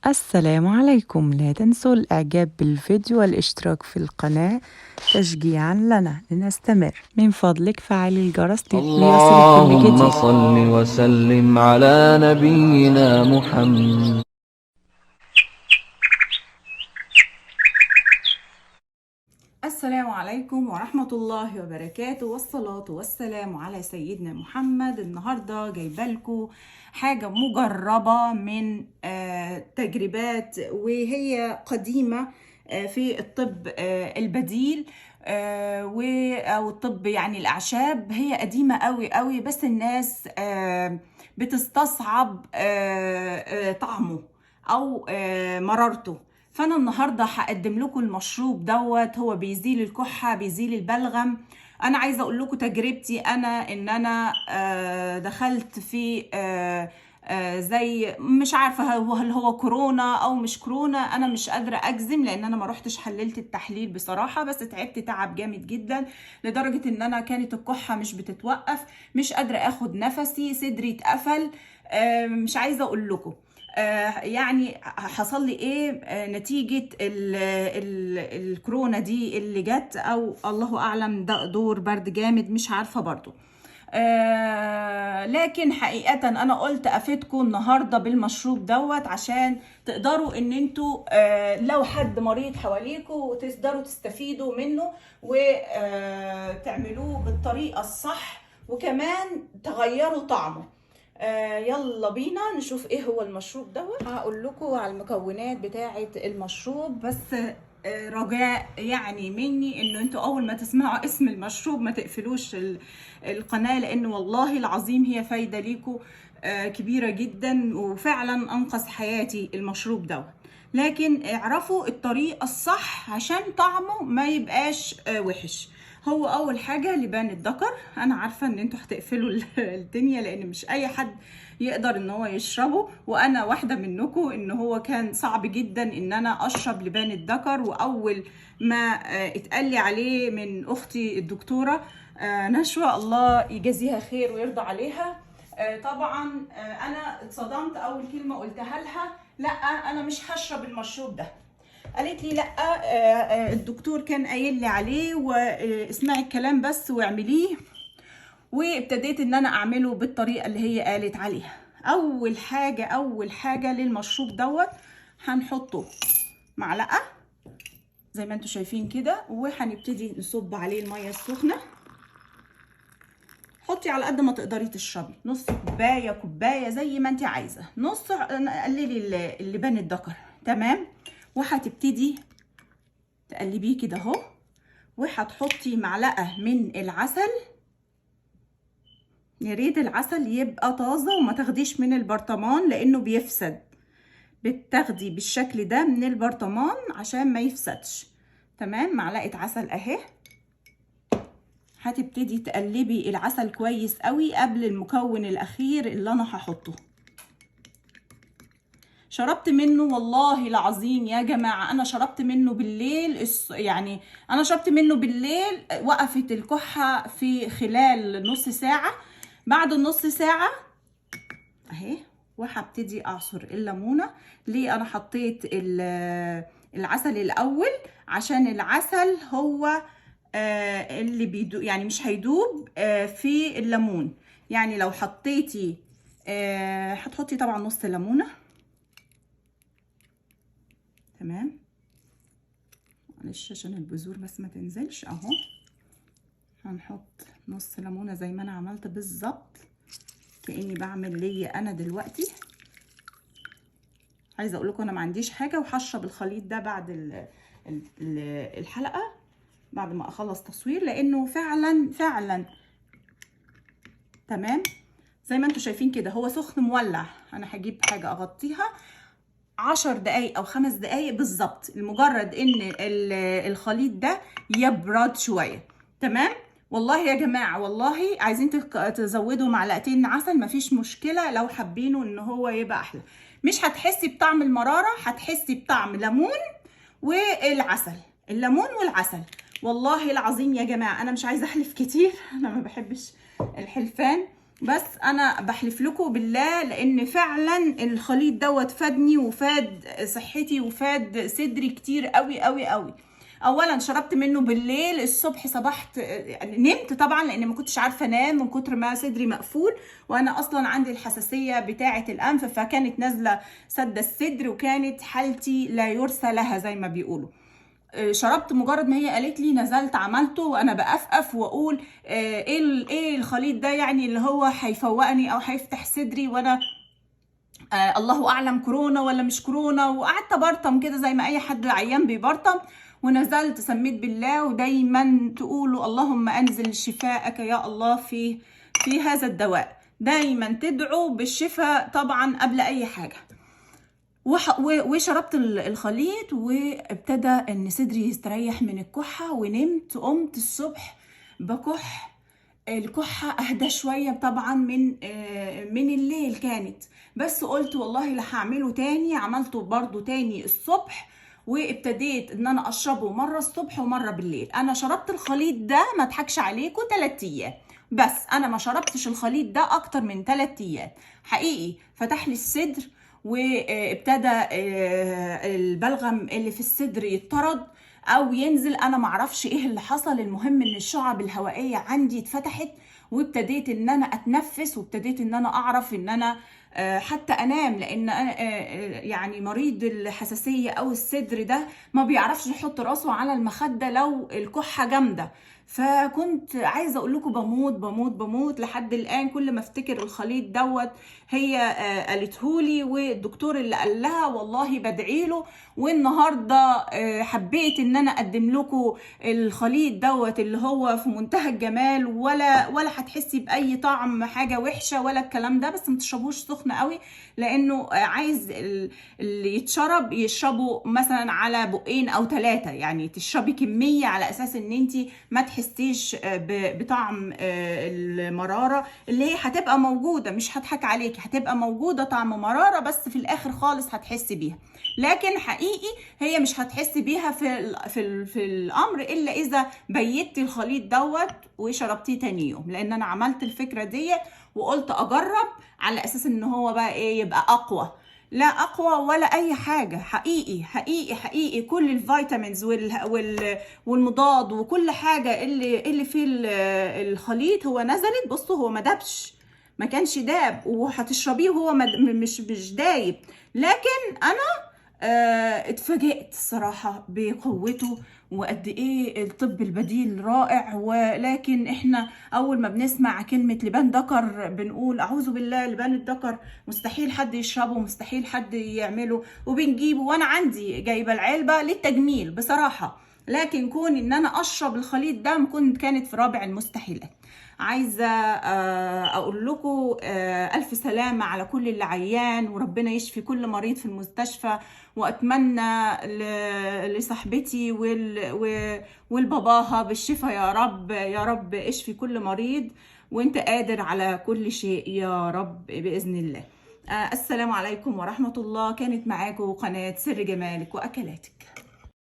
السلام عليكم. لا تنسوا الإعجاب بالفيديو والاشتراك في القناة تشجيعا لنا لنستمر. من فضلك فعل الجرس ليصلك كل اللهم جديد. صل وسلم على نبينا محمد. السلام عليكم ورحمة الله وبركاته، والصلاة والسلام على سيدنا محمد. النهاردة جايبالكم حاجة مجربة من تجربات، وهي قديمة في الطب البديل، أو الطب يعني الأعشاب. هي قديمة قوي قوي، بس الناس بتستصعب طعمه أو مرارته. فانا النهارده هقدم لكم المشروب دوت. هو بيزيل الكحه، بيزيل البلغم. انا عايزه اقول لكم تجربتي انا، ان انا دخلت في زي مش عارفه هل هو كورونا او مش كورونا. انا مش قادره اجزم لان انا ما روحتش حللت التحليل بصراحه، بس تعبت تعب جامد جدا لدرجه ان انا كانت الكحه مش بتتوقف، مش قادره اخد نفسي، صدري اتقفل. مش عايزه اقول لكم يعني حصل لي ايه نتيجة الكورونا دي اللي جت، او الله اعلم ده دور برد جامد، مش عارفة برضو. لكن حقيقة انا قلت افيدكم النهاردة بالمشروب دوت عشان تقدروا ان انتوا لو حد مريض حواليكوا تقدروا تستفيدوا منه وتعملوه بالطريقة الصح، وكمان تغيروا طعمه. يلا بينا نشوف ايه هو المشروب دوت. هقول لكم على المكونات بتاعه المشروب بس. رجاء يعني مني انه انتوا اول ما تسمعوا اسم المشروب ما تقفلوش القناة، لان والله العظيم هي فايدة ليكم كبيرة جدا، وفعلا انقذ حياتي المشروب دوت. لكن اعرفوا الطريقة الصح عشان طعمه ما يبقاش وحش. هو اول حاجه لبان الذكر. انا عارفه ان انتوا هتقفلوا الدنيا لان مش اي حد يقدر ان هو يشربه، وانا واحده منكم. ان هو كان صعب جدا ان انا اشرب لبان الذكر، واول ما اتقال لي عليه من اختي الدكتوره نشوى، الله يجازيها خير ويرضى عليها، طبعا انا اتصدمت. اول كلمه قلتها لها: لا انا مش هشرب المشروب ده. قالت لي: لا الدكتور كان قايل لي عليه، واسمعي الكلام بس واعمليه. وابتديت ان انا اعمله بالطريقه اللي هي قالت عليها. اول حاجه للمشروب دوت هنحطه معلقه زي ما انتم شايفين كده، وهنبتدي نصب عليه الميه السخنه. حطي على قد ما تقدري تشربي، نص كوبايه، كوبايه زي ما انت عايزه، نص قللي اللبان الذكر. تمام. وهتبتدي تقلبيه كده اهو، وهتحطي معلقه من العسل. يا ريت العسل يبقى طازه وما تاخديش من البرطمان لانه بيفسد. بتاخدي بالشكل ده من البرطمان عشان ما يفسدش. تمام. معلقه عسل اهي. هتبتدي تقلبي العسل كويس قوي قبل المكون الاخير اللي انا هحطه. شربت منه والله العظيم يا جماعة، أنا شربت منه بالليل. يعني أنا شربت منه بالليل، وقفت الكحة في خلال نص ساعة. بعد النص ساعة أهي، وهبتدي أعصر الليمونة. ليه أنا حطيت العسل الأول؟ عشان العسل هو اللي بيدوب، يعني مش هيدوب في الليمون. يعني لو حطيتي هتحطي طبعا نص ليمونة. تمام. معلش عشان البذور بس ما تنزلش اهو. هنحط نص ليمونه زي ما انا عملت بالظبط، كاني بعمل ليا انا دلوقتي. عايزه اقول لكم انا ما عنديش حاجه، وهشرب الخليط ده بعد الحلقه، بعد ما اخلص تصوير، لانه فعلا. تمام. زي ما انتم شايفين كده هو سخن مولع. انا هجيب حاجه اغطيها 10 دقايق او 5 دقايق بالظبط، لمجرد ان الخليط ده يبرد شويه. تمام. والله يا جماعه، والله عايزين تزودوا معلقتين عسل مفيش مشكله، لو حابينه ان هو يبقى احلى. مش هتحسي بطعم المراره، هتحسي بطعم ليمون والعسل. الليمون والعسل. والله العظيم يا جماعه انا مش عايزه احلف كتير انا ما بحبش الحلفان. بس انا بحلف لكم بالله، لان فعلا الخليط دوت فادني وفاد صحتي وفاد صدري كتير قوي قوي قوي. اولا شربت منه بالليل، الصبح صبحت يعني نمت طبعا لان ما كنتش عارفه انام من كتر ما صدري مقفول، وانا اصلا عندي الحساسيه بتاعه الانف، فكانت نازله سد الصدر وكانت حالتي لا يرثى لها زي ما بيقولوا. شربت مجرد ما هي قالت لي، نزلت عملته وانا بقفقف واقول ايه الخليط ده يعني اللي هو هيفوقني او هيفتح صدري، وانا الله اعلم كورونا ولا مش كورونا، وقعدت برطم كده زي ما اي حد عيان بيبرطم، ونزلت سميت بالله. ودايما تقولوا اللهم انزل شفاءك يا الله في هذا الدواء، دايما تدعوا بالشفاء طبعا قبل اي حاجه. وشربت الخليط وابتدى ان صدري يستريح من الكحه، ونمت. قمت الصبح بكح، الكحه اهدى شويه طبعا من الليل كانت، بس قلت والله لا هعمله تاني. عملته برضو تاني الصبح، وابتديت ان انا اشربه مره الصبح ومره بالليل. انا شربت الخليط ده ما اضحكش عليكم 3 ايام بس، انا ما شربتش الخليط ده اكتر من 3 ايام حقيقي. فتح لي الصدر، وابتدى البلغم اللي في الصدر يتطرد او ينزل، انا معرفش ايه اللي حصل. المهم ان الشعب الهوائيه عندي اتفتحت، وابتديت ان انا اتنفس، وابتديت ان انا اعرف ان انا حتى انام، لان يعني مريض الحساسيه او الصدر ده ما بيعرفش يحط راسه على المخده لو الكحه جامده. فكنت عايزه اقول لكم بموت بموت بموت لحد الان، كل ما افتكر الخليط دوت هي قالتهولي، والدكتور اللي قال لها والله بدعي له. والنهارده حبيت ان انا اقدم لكم الخليط دوت اللي هو في منتهى الجمال، ولا هتحسي باي طعم حاجه وحشه ولا الكلام ده. بس ما تشربوش سخن قوي، لانه عايز اللي يشربوا مثلا على بقين او 3، يعني تشربي كميه على اساس ان انت ما تحسيش بطعم المراره اللي هي هتبقى موجوده. مش هضحك عليكي، هتبقى موجوده طعم مراره، بس في الاخر خالص هتحسي بيها. لكن حقيقي هي مش هتحسي بيها في الامر الا اذا بيتي الخليط دوت وشربتيه تاني يوم، لان انا عملت الفكره ديت وقلت اجرب على اساس ان هو بقى ايه، يبقى اقوى. لا اقوى ولا اي حاجه، حقيقي حقيقي حقيقي كل الفيتامينز والمضاد وكل حاجه اللي في الخليط هو نزلت. بصوا هو ما دابش، ما كانش داب، وهتشربيه وهو مش دايب. لكن انا اتفاجئت الصراحة بقوته وقد ايه الطب البديل رائع. ولكن احنا اول ما بنسمع كلمة لبان ذكر بنقول اعوذ بالله، لبان الذكر مستحيل حد يشربه، مستحيل حد يعمله، وبنجيبه. وانا عندي جايبة العلبة للتجميل بصراحة، لكن كون ان انا اشرب الخليط ده كانت في رابع المستحيلات. عايزة اقول لكم الف سلامة على كل اللي عيان، وربنا يشفي كل مريض في المستشفى. واتمنى لصاحبتي والباباها بالشفاء يا رب. يا رب اشفي كل مريض، وانت قادر على كل شيء يا رب بإذن الله. السلام عليكم ورحمة الله. كانت معاكم قناة سر جمالك وأكلاتك.